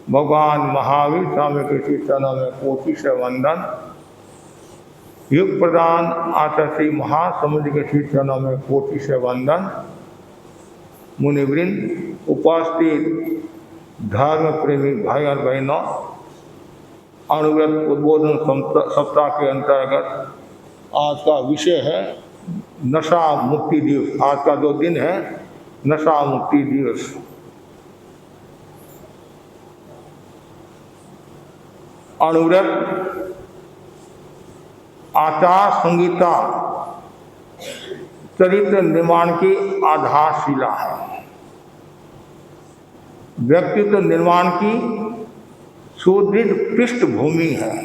भगवान महावीर स्वामी के श्री चरणों में कोटि से वंदन। युग प्रदान आचार्य श्री महासमुद्र के श्री चरणों में कोटि से वंदन। मुनिवृंद, उपस्थित धर्म प्रेमी भाई और बहनों, अनुव्रत उद्बोधन सप्ताह के अंतर्गत आज का विषय है नशा मुक्ति दिवस। आज का जो दिन है नशा मुक्ति दिवस। अनुव्रत आचार संहिता चरित्र निर्माण की आधारशिला है। व्यक्तित्व निर्माण की सुदृढ़ पृष्ठभूमि है।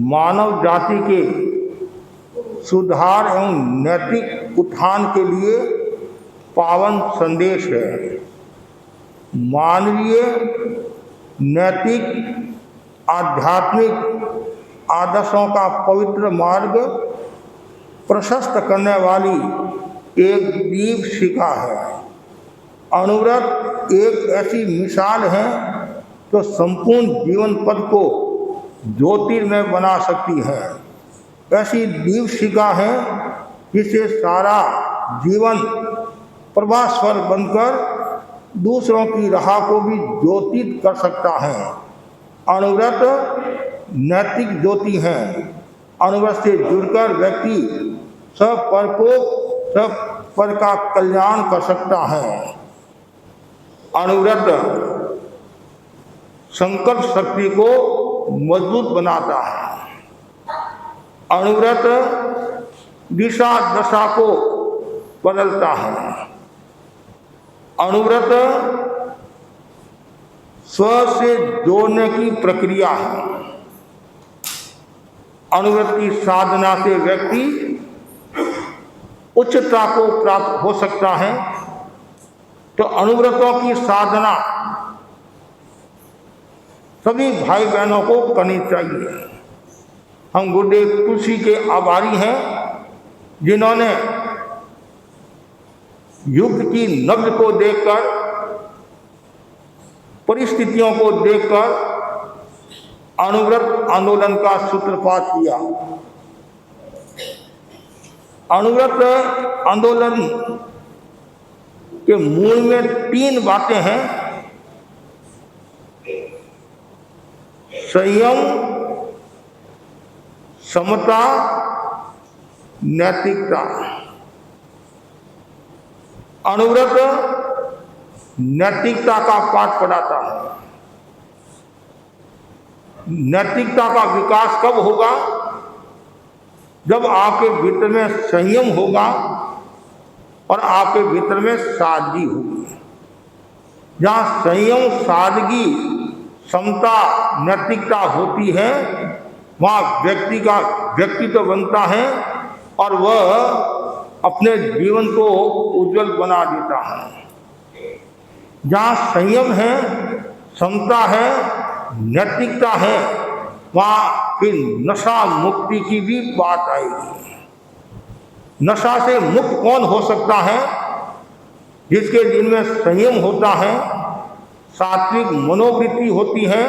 मानव जाति के सुधार एवं नैतिक उत्थान के लिए पावन संदेश है। मानवीय नैतिक आध्यात्मिक आदर्शों का पवित्र मार्ग प्रशस्त करने वाली एक दीपशिखा है। अनुव्रत एक ऐसी मिसाल है जो संपूर्ण जीवन पथ को ज्योतिर्मय बना सकती है। ऐसी दीपशिखा है जिसे सारा जीवन प्रभास्वर बनकर दूसरों की राह को भी ज्योतित कर सकता है। अनुव्रत नैतिक ज्योति है। अनुव्रत से जुड़कर व्यक्ति सब पर का कल्याण कर सकता है। अनुव्रत संकल्प शक्ति को मजबूत बनाता है। अनुव्रत दिशा दशा को बदलता है। अनुव्रत स्व से जोड़ने की प्रक्रिया है। अनुव्रत की साधना से व्यक्ति उच्चता को प्राप्त हो सकता है। तो अनुव्रतों की साधना सभी भाई बहनों को करनी चाहिए। हम गुरुदेव तुलसी के आभारी हैं जिन्होंने युग की नब्ज को देखकर, परिस्थितियों को देखकर अनुव्रत आंदोलन का सूत्रपात किया। अनुव्रत आंदोलन के मूल में 3 बातें हैं: संयम, समता, नैतिकता। अनुव्रत नैतिकता का पाठ पढ़ाता है। नैतिकता का विकास कब होगा? जब आपके भीतर में संयम होगा और आपके भीतर में सादगी होगी। जहाँ संयम, सादगी, समता, नैतिकता होती है वहाँ व्यक्ति का व्यक्तित्व बनता है और वह अपने जीवन को उज्जवल बना देता है। जहाँ संयम है, समता है, नैतिकता है, वहाँ फिर नशा मुक्ति की भी बात आएगी। नशा से मुक्त कौन हो सकता है? जिसके दिल में संयम होता है, सात्विक मनोवृत्ति होती है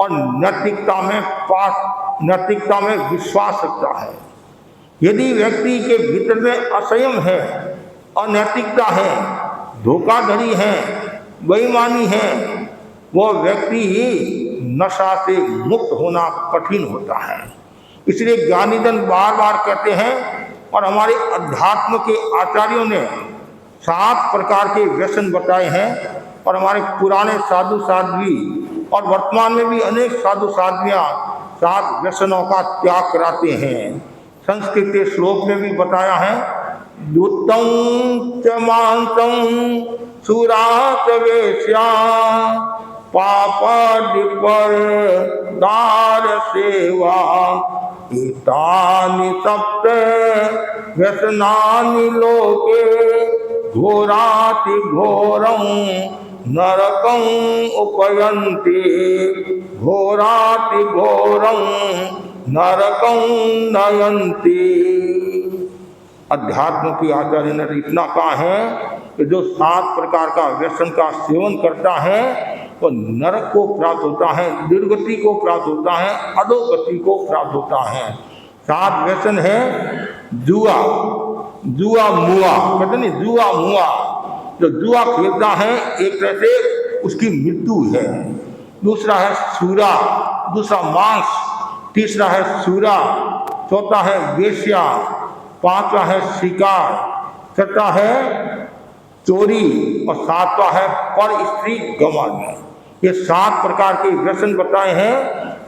और नैतिकता में विश्वास रखता है। यदि व्यक्ति के भीतर में असंयम है, अनैतिकता है, धोखाधड़ी है, बेईमानी है, वो व्यक्ति ही नशा से मुक्त होना कठिन होता है। इसलिए ज्ञानीजन बार बार कहते हैं और हमारे अध्यात्म के आचार्यों ने 7 प्रकार के व्यसन बताए हैं और हमारे पुराने साधु साध्वी और वर्तमान में भी अनेक साधु साध्वियाँ 7 व्यसनों का त्याग कराते हैं। संस्कृत के श्लोक में भी बताया है, दुत्तं च मांसं सुरात वेश्या पापडिपर दार सेवा एतानि सप्त व्यसनानि लोके घोराति घोरं नरकं उपयन्ति घोराति घोरं नरकं नयन्ति। अध्यात्म की आचार्य ने इतना कहा है कि जो 7 प्रकार का व्यसन का सेवन करता है वो नरक को प्राप्त होता है, दुर्गति को प्राप्त होता है, अधोगति को प्राप्त होता है। 7 व्यसन है जुआ, जुआ मुआ, कहते नहीं जुआ मुआ। जो जुआ खेलता है एक तरह से उसकी मृत्यु है। दूसरा है सूरा, दूसरा मांस, तीसरा है सूरा, चौथा है वेश्या, पांचवा है शिकार, छठा है चोरी और सातवां है पर स्त्री गंवाना। ये 7 प्रकार के व्यसन बताए हैं।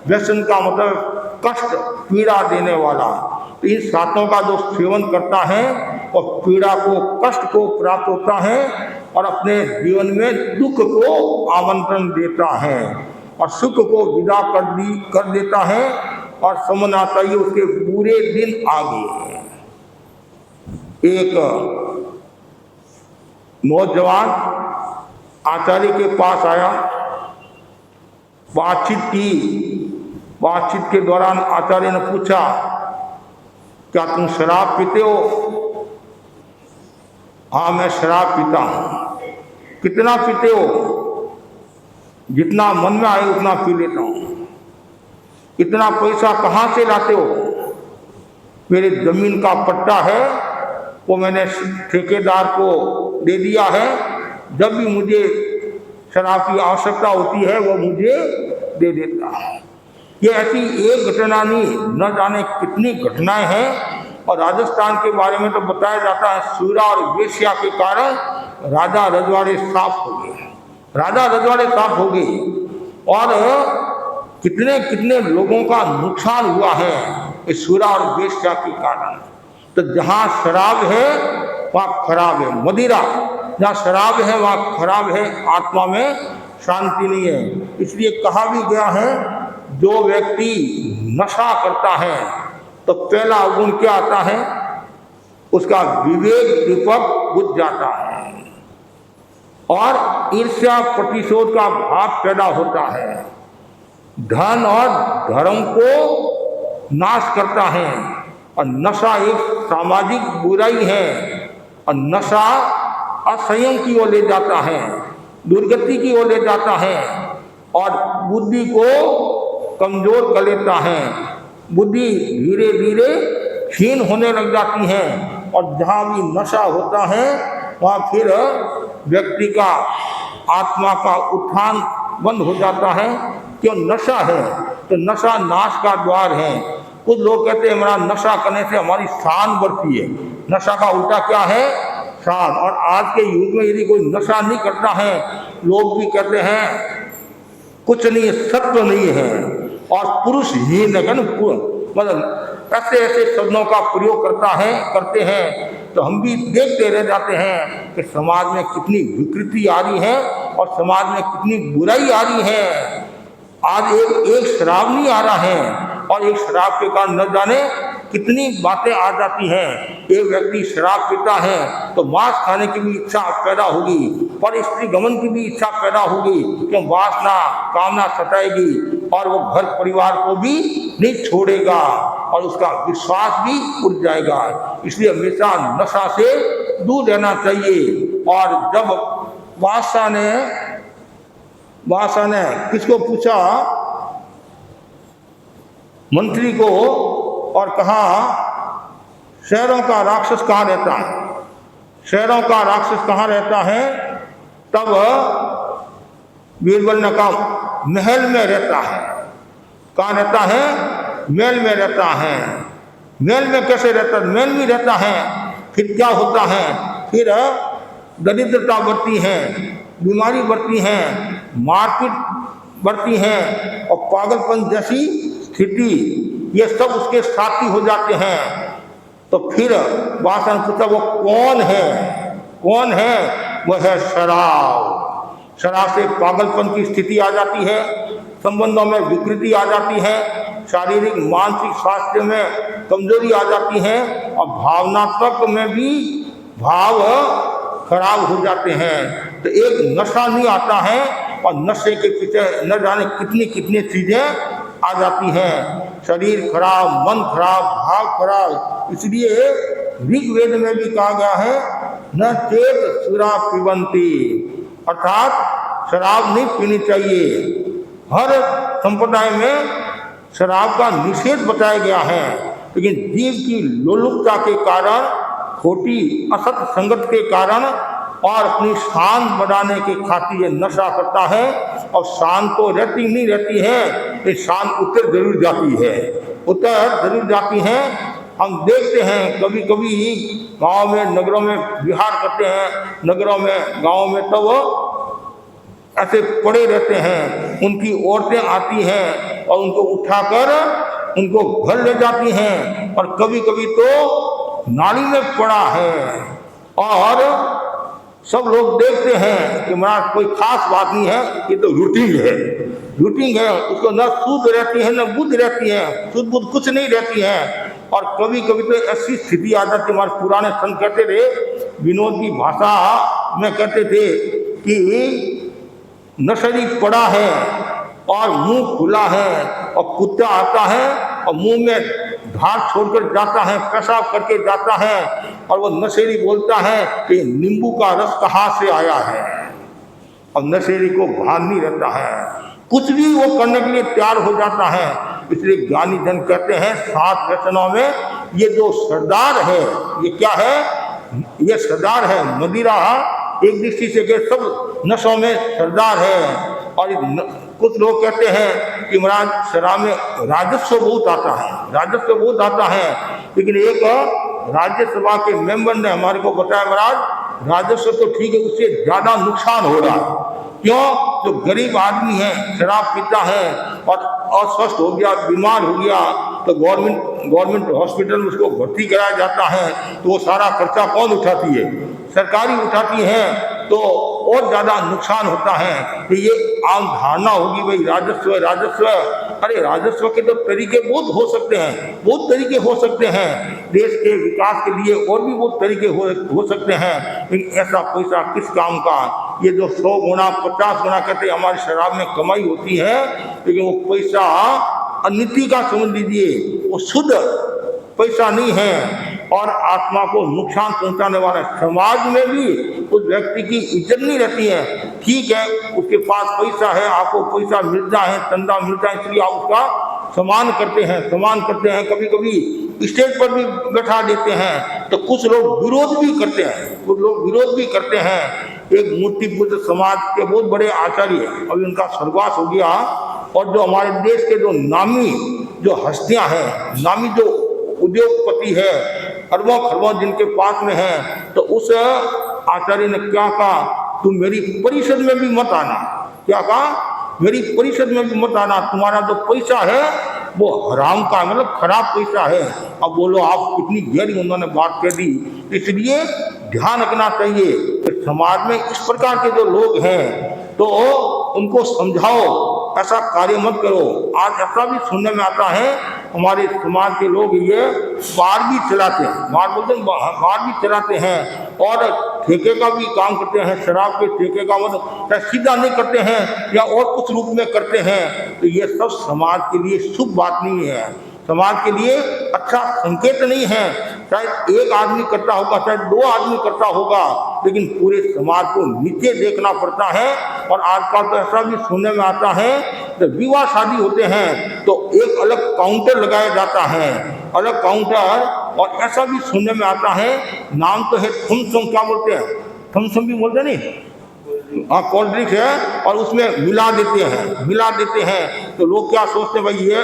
व्यसन का मतलब कष्ट, पीड़ा देने वाला। तो इन 7 का जो सेवन करता है और पीड़ा को, कष्ट को प्राप्त होता है और अपने जीवन में दुख को आमंत्रण देता है और सुख को विदा कर देता है और समझना चाहिए उसके बुरे दिन आ गए हैं। एक नौजवान आचार्य के पास आया, बातचीत की। बातचीत के दौरान आचार्य ने पूछा, क्या तुम शराब पीते हो? हाँ, मैं शराब पीता हूँ। कितना पीते हो? जितना मन में आए उतना पी लेता हूँ। इतना पैसा कहाँ से लाते हो? मेरी जमीन का पट्टा है, वो मैंने ठेकेदार को दे दिया है। जब भी मुझे शराब की आवश्यकता होती है वो मुझे दे देता है। ये ऐसी एक घटना नहीं, न जाने कितनी घटनाएं हैं। और राजस्थान के बारे में तो बताया जाता है सूरा और वेश्या के कारण राजा रजवाड़े साफ हो गए, राजा रजवाड़े साफ हो गए और कितने कितने लोगों का नुकसान हुआ है इस सूरा और वेश्या के कारण। तो जहाँ शराब है वहाँ खराब है, मदिरा जहाँ शराब है वहाँ खराब है, आत्मा में शांति नहीं है। इसलिए कहा भी गया है, जो व्यक्ति नशा करता है तो पहला गुण क्या आता है? उसका विवेक दीपक बुझ जाता है और ईर्ष्या प्रतिशोध का भाव पैदा होता है। धन और धर्म को नाश करता है और नशा एक सामाजिक बुराई है और नशा असंयम की ओर ले जाता है, दुर्गति की ओर ले जाता है और बुद्धि को कमजोर कर लेता है। बुद्धि धीरे धीरे क्षीण होने लग जाती है और जहाँ भी नशा होता है वहाँ फिर व्यक्ति का आत्मा का उत्थान बंद हो जाता है। क्यों? नशा है तो नशा नाश का द्वार है। कुछ लोग कहते हैं हमारा नशा करने से हमारी शान बढ़ती है। नशा का उल्टा क्या है? शान। और आज के युग में यदि कोई नशा नहीं करता है, लोग भी कहते हैं कुछ नहीं, सत्व नहीं है और पुरुष ही मतलब ऐसे ऐसे शब्दों का प्रयोग करते हैं। तो हम भी देखते रह जाते हैं कि समाज में कितनी विकृति आ रही है और समाज में कितनी बुराई आ रही है। आज एक शराब नहीं आ रहा है और एक शराब के कारण न जाने कितनी बातें आ जाती हैं। एक व्यक्ति शराब पीता है तो मांस खाने की भी इच्छा पैदा होगी, पर स्त्री गमन की भी इच्छा पैदा होगी, क्यों? वासना कामना सताएगी और वो घर परिवार को भी नहीं छोड़ेगा और उसका विश्वास भी उड़ जाएगा। इसलिए हमेशा नशा से दूर रहना चाहिए। और जब बादशाह ने किसको पूछा? मंत्री को, और कहा शहरों का राक्षस कहाँ रहता है? शहरों का राक्षस कहाँ रहता है? तब बीरबल ने कहा महल में रहता है। कहाँ रहता है? महल में रहता है। महल में कैसे रहता है? महल में रहता है। फिर क्या होता है? फिर दरिद्रता बढ़ती है, बीमारी बढ़ती है, मारपीट बढ़ती है और पागलपन जैसी स्थिति, ये सब उसके साथी हो जाते हैं। तो फिर बादशाह ने पूछा वो कौन है? कौन है? वह है शराब। शराब से पागलपन की स्थिति आ जाती है, संबंधों में विकृति आ जाती है, शारीरिक मानसिक स्वास्थ्य में कमजोरी आ जाती है और भावनात्मक में भी भाव खराब हो जाते हैं। तो एक नशा नहीं आता है और नशे के पीछे न जाने कितनी कितनी चीजें आ जाती हैं। शरीर खराब, मन खराब, भाव खराब। इसलिए ऋग्वेद में भी कहा गया है न चेत सुरा पिबंती, अर्थात शराब नहीं पीनी चाहिए। हर संप्रदाय में शराब का निषेध बताया गया है, लेकिन जीव की लोलुपता के कारण, खोटी असत संगत के कारण और अपनी शान बढ़ाने के खातिर ये नशा करता है। और शान तो रहती नहीं रहती है, ये शान उतर जरूर जाती है, उतर जरूर जाती है। हम देखते हैं कभी कभी गांव में, नगरों में विहार करते हैं, नगरों में, गांव में, तो वो ऐसे पड़े रहते हैं। उनकी औरतें आती हैं और उनको उठाकर उनको घर ले जाती हैं, और कभी कभी तो नाली में पड़ा है। और सब लोग देखते हैं कि महाराज कोई खास बात नहीं है, ये तो रूटीन है, रूटीन है। उसको न सूद रहती है न बुद्ध रहती है, सूद बुद्ध कुछ नहीं रहती है। और कभी कभी तो ऐसी स्थिति आ जाती, हमारे पुराने संत कहते थे, विनोद की भाषा में कहते थे कि नशरी पड़ा है और मुंह खुला है, और कुत्ता आता है और मुंह में धार छोड़कर जाता है, पेशाब करके जाता है, और वो नशेरी बोलता है कि नींबू का रस कहाँ से आया है। और नशेरी को भान नहीं रहता है, कुछ भी वो करने के लिए तैयार हो जाता है। इसलिए ज्ञानी जन कहते हैं 7 व्यसनों में ये जो सरदार है, ये क्या है, ये सरदार है। मदिरा एक दृष्टि से के सब नशों में सरदार है। और कुछ लोग कहते हैं कि महाराज शराब में राजस्व बहुत आता है, राजस्व बहुत आता है। लेकिन एक राज्यसभा के मेंबर ने हमारे को बताया, महाराज राजस्व तो ठीक है, उससे ज्यादा नुकसान हो रहा है। क्यों? जो गरीब आदमी है, शराब पीता है और अस्वस्थ हो गया, बीमार हो गया, तो गवर्नमेंट हॉस्पिटल में उसको भर्ती कराया जाता है, तो वो सारा खर्चा कौन उठाती है? सरकारी उठाती है, तो और ज्यादा नुकसान होता है। तो ये आम धारणा होगी भाई राजस्व राजस्व। अरे राजस्व के तो तरीके बहुत हो सकते हैं, बहुत तरीके हो सकते हैं। देश के विकास के लिए और भी बहुत तरीके हो सकते हैं। लेकिन ऐसा पैसा किस काम का? ये जो 100 गुना 50 गुना कहते हमारी शराब में कमाई होती है, लेकिन वो पैसा अनिति का समझ लीजिए, वो शुद्ध पैसा नहीं है और आत्मा को नुकसान पहुंचाने वाला। समाज में भी उस व्यक्ति की इज्जत नहीं रहती है। ठीक है, उसके पास पैसा है, आपको पैसा मिलता है, चंदा मिलता है, इसलिए आप उसका सम्मान करते हैं, सम्मान करते हैं। कभी कभी स्टेज पर भी बैठा देते हैं। तो कुछ लोग विरोध भी करते हैं, कुछ लोग विरोध भी करते हैं। एक मूर्ति पुत्र समाज के बहुत बड़े आचार्य, अभी उनका स्वर्गवास हो गया, और जो हमारे देश के जो नामी जो हस्तियां हैं, नामी जो उद्योगपति है, अरबों खरबों जिनके पास में है, तो उस आचार्य ने क्या कहा, तुम मेरी परिषद में भी मत आना। क्या कहा? मेरी परिषद में भी मत आना, तुम्हारा जो पैसा है वो हराम का, मतलब खराब पैसा है। अब बोलो, आप इतनी गहरी उन्होंने बात कह दी। इसलिए ध्यान रखना चाहिए कि समाज में इस प्रकार के जो लोग हैं, तो उनको समझाओ, ऐसा कार्य मत करो। आज ऐसा भी सुनने में आता है, हमारे समाज के लोग ये बार भी चलाते हैं, बार बोलते हैं, बार भी चलाते हैं, और ठेके का भी काम करते हैं। शराब के ठेके का मतलब सीधा नहीं करते हैं या और कुछ रूप में करते हैं। तो ये सब समाज के लिए शुभ बात नहीं है, समाज के लिए अच्छा संकेत नहीं है। चाहे एक आदमी करता होगा, चाहे 2 आदमी करता होगा, लेकिन पूरे समाज को नीचे देखना पड़ता है। और आजकल तो ऐसा भी सुनने में आता है, जब विवाह शादी होते हैं तो एक अलग काउंटर लगाया जाता है, अलग काउंटर। और ऐसा भी सुनने में आता है, नाम तो है थम्सम, क्या बोलते हैं, थम्सम भी बोलते नहीं, हाँ, कोल्ड ड्रिंक है, और उसमें मिला देते हैं। तो लोग क्या सोचते हैं, भाई ये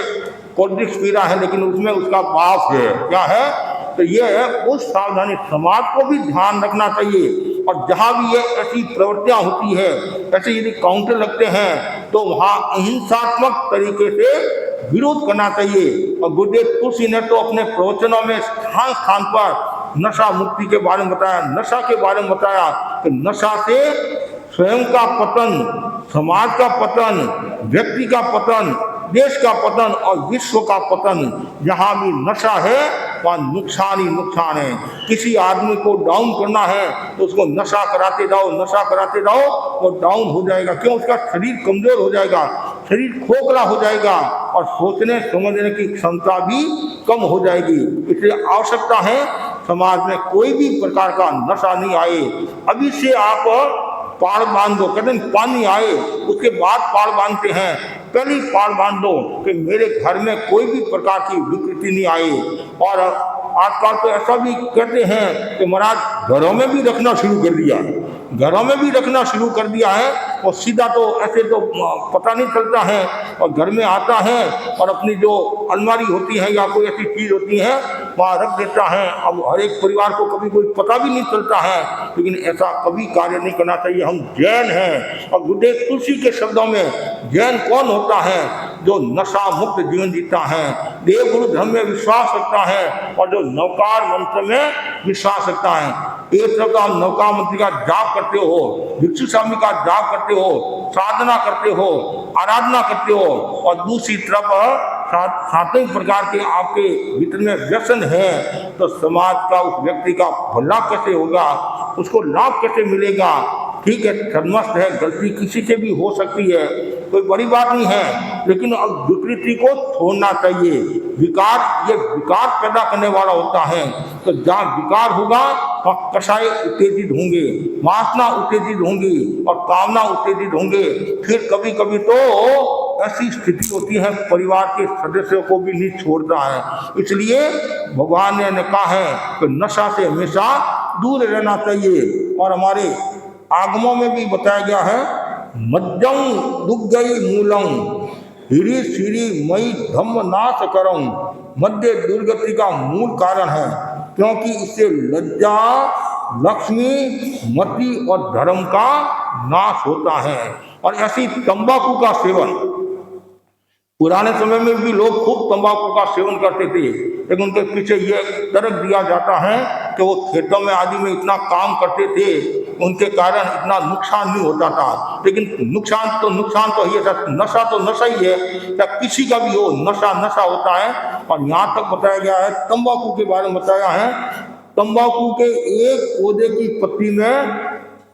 कोल्ड ड्रिंक्स पी रहा है, लेकिन उसमें उसका बाप है, क्या है? तो ये है बहुत सावधानी, समाज को भी ध्यान रखना चाहिए। और जहाँ भी ये ऐसी प्रवृत्तियाँ होती है, ऐसे यदि काउंटर लगते हैं, तो वहाँ अहिंसात्मक तरीके से विरोध करना चाहिए। और गुरुदेव तुलसी ने तो अपने प्रवचनों में स्थान स्थान पर नशा मुक्ति के बारे में बताया, नशा के बारे में बताया कि नशा से स्वयं का पतन, समाज का पतन, व्यक्ति का पतन, देश का पतन और विश्व का पतन। जहाँ भी नशा है वहाँ नुकसान ही नुकसान है। किसी आदमी को डाउन करना है तो उसको नशा कराते जाओ, नशा कराते जाओ, वो डाउन हो जाएगा। क्यों? उसका शरीर कमजोर हो जाएगा, शरीर खोखला हो जाएगा, और सोचने समझने की क्षमता भी कम हो जाएगी। इसलिए आवश्यकता है समाज में कोई भी प्रकार का नशा नहीं आए। अभी से आप पाड़ बांध दो, कहते हैं पानी आए उसके बाद पाड़ बांधते हैं, पहले पाड़ बांध दो कि मेरे घर में कोई भी प्रकार की विकृति नहीं आए। और आजकल तो ऐसा भी कहते हैं कि महाराज घरों में भी रखना शुरू कर दिया है, घरों में भी रखना शुरू कर दिया है। और सीधा तो ऐसे तो पता नहीं चलता है, और घर में आता है और अपनी जो अलमारी होती है या कोई ऐसी चीज़ होती है वहाँ रख देता है। अब हर एक परिवार को कभी कोई पता भी नहीं चलता है, लेकिन ऐसा कभी कार्य नहीं करना चाहिए। हम जैन हैं, और गुरुदेव तुलसी के शब्दों में जैन कौन होता है? जो नशा मुक्त जीवन जीता है, देव गुरु धर्म में विश्वास रखता है, और जो नौकार मंत्र में विश्वास रखता है। एक तरफ आप नौका मंत्र का जाप करते हो, भिक्षु स्वामी का जाप करते हो, साधना करते हो, आराधना करते हो, और दूसरी तरफ सातवें प्रकार के आपके भीतर में व्यसन है, तो समाज का उस व्यक्ति का भला कैसे होगा, उसको लाभ कैसे मिलेगा? ठीक है, धर्मस्थ है, गलती किसी से भी हो सकती है, कोई बड़ी बात नहीं है, लेकिन अब विकृति को छोड़ना चाहिए। विकार ये विकार पैदा करने वाला होता है, तो जहाँ विकार होगा वहाँ कषाय उत्तेजित होंगे, वासना उत्तेजित होंगी, और कामना उत्तेजित होंगे। फिर कभी कभी तो ऐसी स्थिति होती है परिवार के सदस्यों को भी नहीं छोड़ता है। इसलिए भगवान ने कहा है कि नशा से हमेशा दूर रहना चाहिए। और हमारे आगमों में भी बताया गया है, मज्जं दुग्गई मूलम हिरी सिरी मई धम्म नाश करम, मध्य दुर्गति का मूल कारण है, क्योंकि इससे लज्जा, लक्ष्मी, मति और धर्म का नाश होता है। और ऐसी तंबाकू का सेवन, पुराने समय में भी लोग खूब तंबाकू का सेवन करते थे, लेकिन उनके पीछे ये तर्क दिया जाता है कि वो खेतों में आदि में इतना काम करते थे, उनके कारण इतना नुकसान नहीं होता था। लेकिन नुकसान तो ही है, नशा तो नशा ही है, या किसी का भी हो नशा नशा होता है। और यहाँ तक बताया गया है, तंबाकू के बारे में बताया है, तंबाकू के एक पौधे की पत्ती में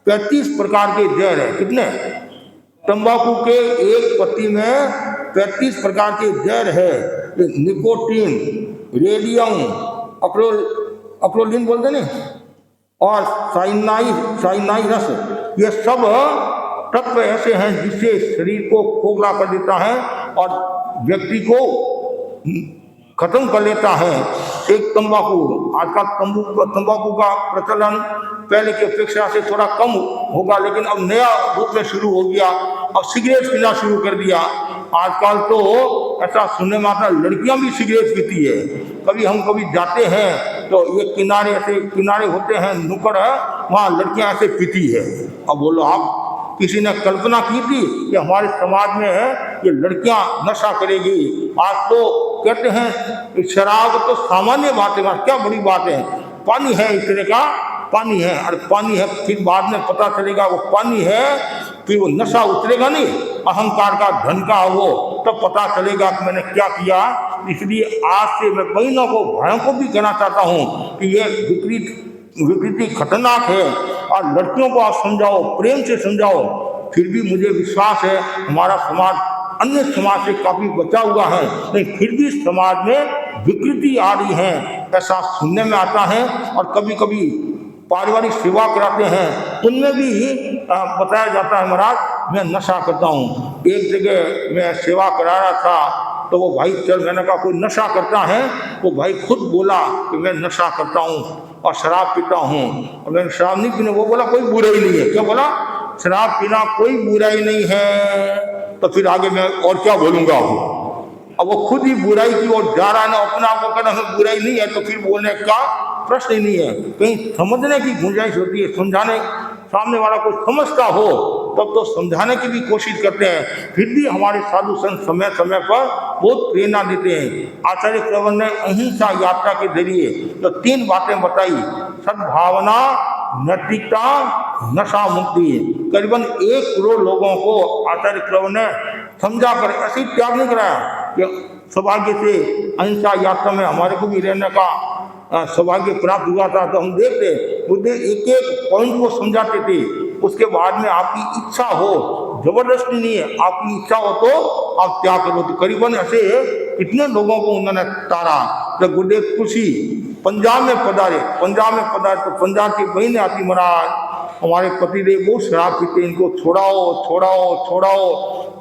35 प्रकार के जहर है। कितने? तंबाकू के एक पत्ती में 35 प्रकार के जहर है। निकोटीन, रेडियम, अक्रोलिन बोलते नहीं, और साइनाइरस, ये सब तत्व ऐसे हैं जिससे शरीर को खोखला कर देता है और व्यक्ति को खत्म कर लेता है। एक तंबाकू, आजकल तंबाकू का प्रचलन पहले की अपेक्षा से थोड़ा कम होगा, लेकिन अब नया रूप में शुरू हो गया। अब सिगरेट पीना शुरू कर दिया। आजकल तो ऐसा सुनने में आता, लड़कियां भी सिगरेट पीती है। कभी जाते हैं तो ये किनारे होते हैं, नुक्कड़ है, वहाँ लड़कियां ऐसे पीती है। अब बोलो, आप किसी ने कल्पना की थी कि हमारे समाज में है ये लड़कियां नशा करेगी? आज तो कहते हैं शराब तो सामान्य बात है, क्या बड़ी बात है, पानी है, इस तरह का पानी है, और पानी है, फिर बाद में पता चलेगा वो पानी है, फिर वो नशा उतरेगा नहीं, अहंकार का धन का हो, तब पता चलेगा कि मैंने क्या किया। इसलिए आज से मैं बहनों को, भाइयों को भी कहना चाहता हूँ कि ये विकृति खतरनाक है, और लड़कियों को आप समझाओ, प्रेम से समझाओ। फिर भी मुझे विश्वास है हमारा समाज अन्य समाज से काफी बचा हुआ है, लेकिन फिर भी समाज में विकृति आ रही है, ऐसा सुनने में आता है। और कभी कभी पारिवारिक सेवा कराते हैं, उनमें भी बताया जाता है, महाराज मैं नशा करता हूँ। एक जगह मैं सेवा करा रहा था, तो वो भाई, चल, मैंने कहा कोई नशा करता है? वो भाई खुद बोला कि मैं नशा करता हूँ और शराब पीता हूँ, और मैंने शराब नहीं पीने, वो बोला कोई बुराई नहीं है। क्या बोला? शराब पीना कोई बुराई नहीं है। तो फिर आगे मैं और क्या बोलूँगा? अब वो खुद ही बुराई की ओर जा रहा है ना, अपने आप को कहना बुराई नहीं है, तो फिर बोलने का प्रश्न ही नहीं है। कहीं समझने की गुंजाइश होती है, समझाने, सामने वाला को समझता हो तब तो समझाने की भी कोशिश करते हैं। फिर भी हमारे साधु संत समय समय पर बहुत प्रेरणा देते हैं। आचार्य प्रवर ने अहिंसा यात्रा के जरिए जो 3 बातें बताई, सद्भावना, नैतिकता, नशा मुक्ति, करीबन 1 करोड़ लोगों को आचार्य प्रवर ने समझा कर ऐसे त्याग नहीं कराया कि सौभाग्य से अहिंसा यात्रा में हमारे को भी रहने का सौभाग्य प्राप्त हुआ था। तो हम देखते बुद्ध एक एक पॉइंट को समझाते थे, उसके बाद में आपकी इच्छा हो, जबरदस्ती नहीं है, आपकी इच्छा हो तो आप त्याग करो। तो करीबन ऐसे कितने लोगों को उन्होंने तारा। जब गुरुदेव तुलसी पंजाब में पधारे तो पंजाब की बहनें आती, महाराज हमारे पतिदेव बहुत शराब पीते, इनको छोड़ाओ,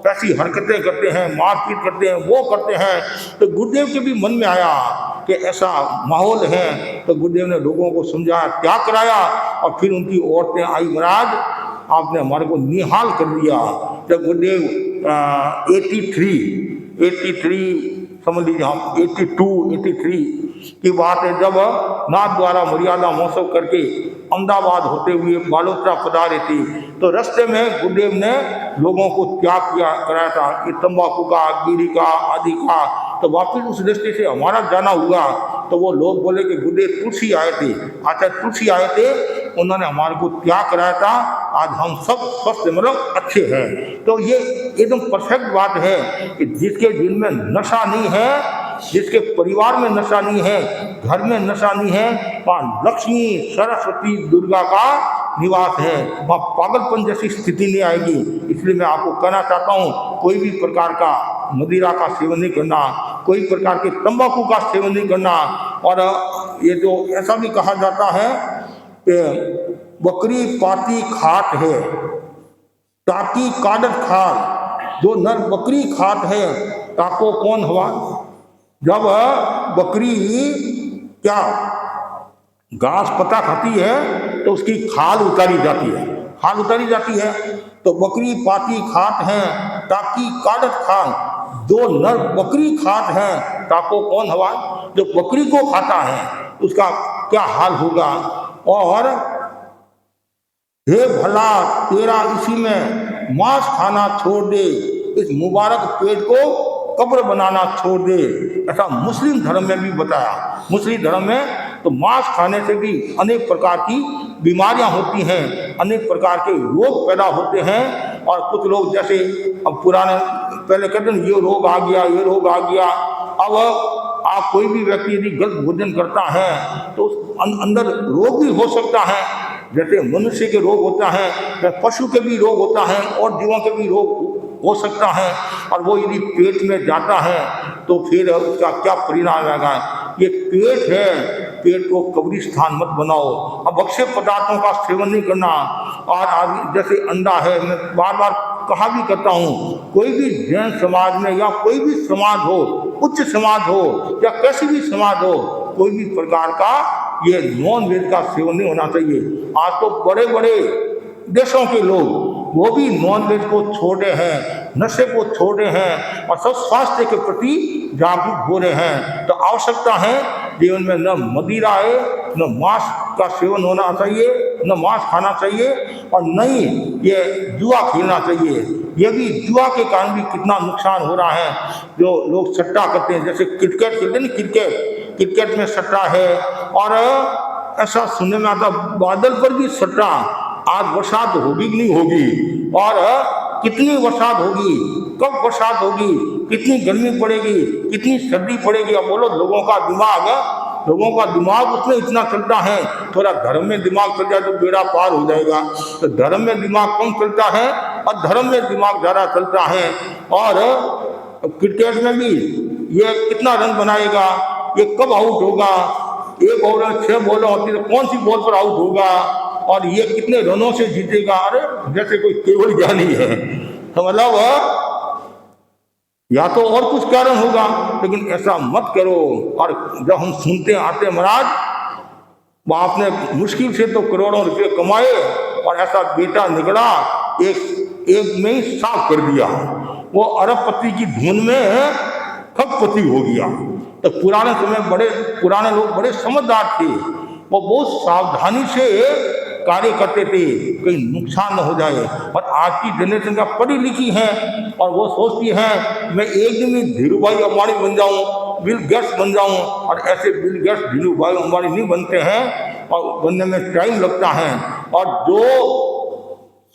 ऐसी हरकतें करते हैं, मारपीट करते हैं, वो करते हैं। तो गुरुदेव के भी मन में आया कि ऐसा माहौल है, तो गुरुदेव ने लोगों को समझाया, त्याग कराया, और फिर उनकी औरतें आई, महाराज आपने हमारे को निहाल कर दिया। जब गुरुदेव 83 समझ लीजिए, हम 83 की बात है, जब नाथ द्वारा मर्यादा महोत्सव करके अहमदाबाद होते हुए बालोतरा पधारे थे, तो रास्ते में गुरुदेव ने लोगों को त्याग कराया था, ये तंबाकू का, बीड़ी का, आदि का। तो वापिस उस दृष्टि से हमारा जाना हुआ, तो वो लोग बोले कि गुरुदेव तुलसी आए थे, अच्छा तुलसी आए थे, उन्होंने हमारे को त्याग कराया था, आज हम सब स्वस्थ मतलब अच्छे हैं। तो ये एकदम परफेक्ट बात है कि जिसके दिल में नशा नहीं है, जिसके परिवार में नशा नहीं है, घर में नशा नहीं है, वहाँ लक्ष्मी सरस्वती दुर्गा का निवास है, वहाँ पागलपन जैसी स्थिति नहीं आएगी। इसलिए मैं आपको कहना चाहता हूँ, कोई भी प्रकार का मदिरा का सेवन नहीं करना, कोई प्रकार के तंबाकू का सेवन नहीं करना। और ये जो ऐसा भी कहा जाता है कि बकरी पाती खात है, ताकि कादर खाल, जो नर बकरी खात है ताको कौन हवा। जब बकरी क्या घास पत्ता खाती है तो उसकी खाल उतारी जाती है, तो बकरी पाती खात है ताकि कादर खाल, जो नर बकरी खात है ताको कौन हवा। जो बकरी को खाता है उसका क्या हाल होगा। और हे भला तेरा इसी में मांस खाना छोड़ दे, इस मुबारक पेट को कब्र बनाना छोड़ दे। ऐसा मुस्लिम धर्म में भी बताया। मुस्लिम धर्म में तो मांस खाने से भी अनेक प्रकार की बीमारियां होती हैं, अनेक प्रकार के रोग पैदा होते हैं। और कुछ लोग जैसे अब पुराने पहले कहते हैं ये रोग आ गया। अब आप कोई भी व्यक्ति यदि गलत भोजन करता है तो अंदर रोग भी हो सकता है, जैसे मनुष्य के रोग होता है, पशु के भी रोग होता है, और जीवों के भी रोग हो सकता है। और वो यदि पेट में जाता है तो फिर उसका क्या परिणाम आएगा। ये पेट है, पेट को कब्रिस्तान मत बनाओ। अब अक्षय पदार्थों का सेवन नहीं करना। और आज जैसे अंडा है, मैं बार बार कहा भी करता हूँ, कोई भी जैन समाज में या कोई भी समाज हो, उच्च समाज हो या कैसी भी समाज हो, कोई भी प्रकार का ये नॉन वेज का सेवन नहीं होना चाहिए। आज तो बड़े बड़े देशों के लोग वो भी नॉन वेज को छोड़े हैं, नशे को छोड़े हैं, और सब स्वास्थ्य के प्रति जागरूक हो रहे हैं। तो आवश्यकता है जीवन में न मदिरा है, न मांस का सेवन होना चाहिए, न मांस खाना चाहिए, और न ही ये जुआ खेलना चाहिए। ये भी जुआ के कारण भी कितना नुकसान हो रहा है। जो लोग सट्टा करते हैं, जैसे क्रिकेट खेलते हैं, क्रिकेट में सट्टा है। और ऐसा सुनने में आता बादल पर भी सट्टा। आज बरसात होगी कि नहीं होगी, और कितनी बरसात होगी, कब बरसात होगी, कितनी गर्मी पड़ेगी, कितनी सर्दी पड़ेगी। अब बोलो लोगों का दिमाग उसमें इतना चलता है। थोड़ा धर्म में दिमाग चल जाए तो बेड़ा पार हो जाएगा। तो धर्म में दिमाग कम चलता है और धर्म में दिमाग ज़्यादा चलता है। और क्रिकेट में भी ये कितना रन बनाएगा, ये कब आउट होगा, एक ओवर 6 बॉलें होती है तो कौन सी बॉल पर आउट होगा, और ये कितने रनों से जीतेगा। अरे जैसे कोई केवल ज्ञानी है। तो मतलब या तो और कुछ कारण होगा, लेकिन ऐसा मत करो। और जब हम सुनते आते महाराज, बाप ने मुश्किल से तो करोड़ों रुपए कमाए और ऐसा बेटा निकला, एक में ही साफ कर दिया। वो अरबपति की धुन में खपपति हो गया। तो पुराने लोग बड़े समझदार थे। वो बहुत सावधानी से कार्य करते थे, कहीं नुकसान न हो जाए। और आज की जनरेशन का पढ़ी लिखी है, और वो सोचती है मैं एक दिन में धीरू भाई अंबानी बन जाऊं, बिल गेट्स बन जाऊं। और ऐसे बिल गेट्स धीरू भाई अंबानी नहीं बनते हैं, और बनने में टाइम लगता है। और जो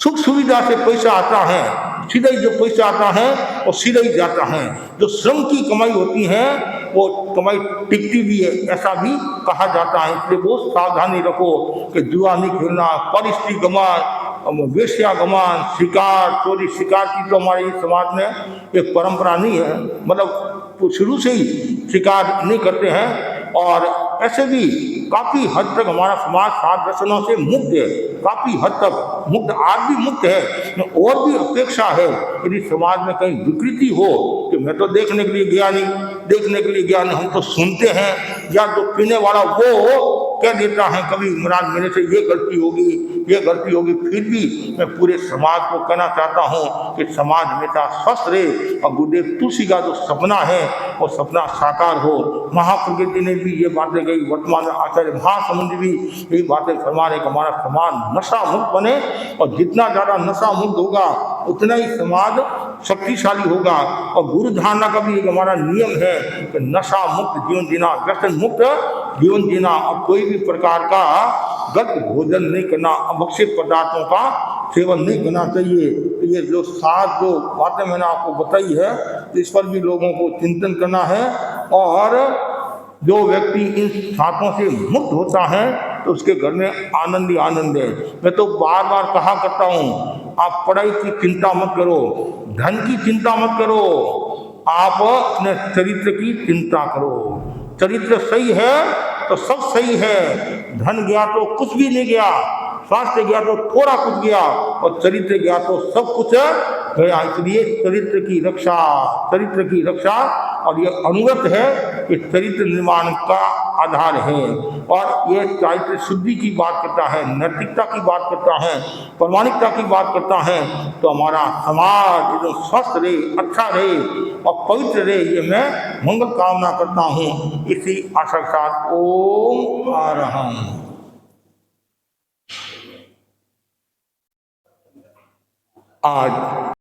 सुख सुविधा से पैसा आता है, सीधा ही जो पैसा आता है वो सीधा ही जाता है। जो श्रम की कमाई होती है वो कमाई टिकती भी है, ऐसा भी कहा जाता है। इसलिए बहुत सावधानी रखो कि जुआ नहीं खेलना, परिस्थिति गमान, वेश्या गमान, शिकार चोरी। शिकार की तो हमारे समाज में एक परंपरा नहीं है, मतलब शुरू से ही शिकार नहीं करते हैं। और ऐसे भी काफ़ी हद तक हमारा समाज सात व्यसनों से मुक्त है, काफ़ी हद तक मुक्त, आज भी मुक्त है। और भी अपेक्षा है यदि समाज में कहीं विकृति हो कि मैं तो देखने के लिए गया नहीं, देखने के लिए गया नहीं, हम तो सुनते हैं, या जो पीने वाला वो कह देता है कभी महाराज मेरे से ये गलती होगी, ये गलती होगी। फिर भी मैं पूरे समाज को कहना चाहता हूँ कि समाज हमेशा स्वस्थ रहे और गुरुदेव तुलसी का जो सपना है वो सपना साकार हो। महाप्रकृति ने भी ये बातें कही, वर्तमान में आचार्य महासमुद्र भी यही बातें फरमा रहे कि हमारा समाज नशा मुक्त बने, और जितना ज़्यादा नशा मुक्त होगा उतना ही समाज शक्तिशाली होगा। और गुरु धारणा का भी एक हमारा नियम है कि नशा मुक्त जीवन जीना, व्यसन मुक्त जीवन जीना, और कोई भी प्रकार का गलत भोजन नहीं करना, अभक्षित पदार्थों का सेवन नहीं करना चाहिए। ये जो सात जो बातें मैंने आपको बताई है इस पर भी लोगों को चिंतन करना है। और जो व्यक्ति इन सातों से मुक्त होता है तो उसके घर में आनंद ही आनंद है। मैं तो बार बार कहा करता हूँ, आप पढ़ाई की चिंता मत करो, धन की चिंता मत करो, आप अपने चरित्र की चिंता करो। चरित्र सही है तो सब सही है। धन गया तो कुछ भी नहीं गया, स्वास्थ्य गया तो थोड़ा कुछ गया, और चरित्र गया तो सब कुछ गया। इसलिए चरित्र की रक्षा, चरित्र की रक्षा, और ये अनुगत है कि चरित्र निर्माण का आधार है। और ये चरित्र शुद्धि की बात करता है, नैतिकता की बात करता है, प्रामाणिकता की बात करता है। तो हमारा समाज एकदम स्वस्थ रहे, अच्छा रहे और पवित्र रहे, ये मैं मंगल कामना करता हूँ। इसी आशा के साथ ओम अरहम। आज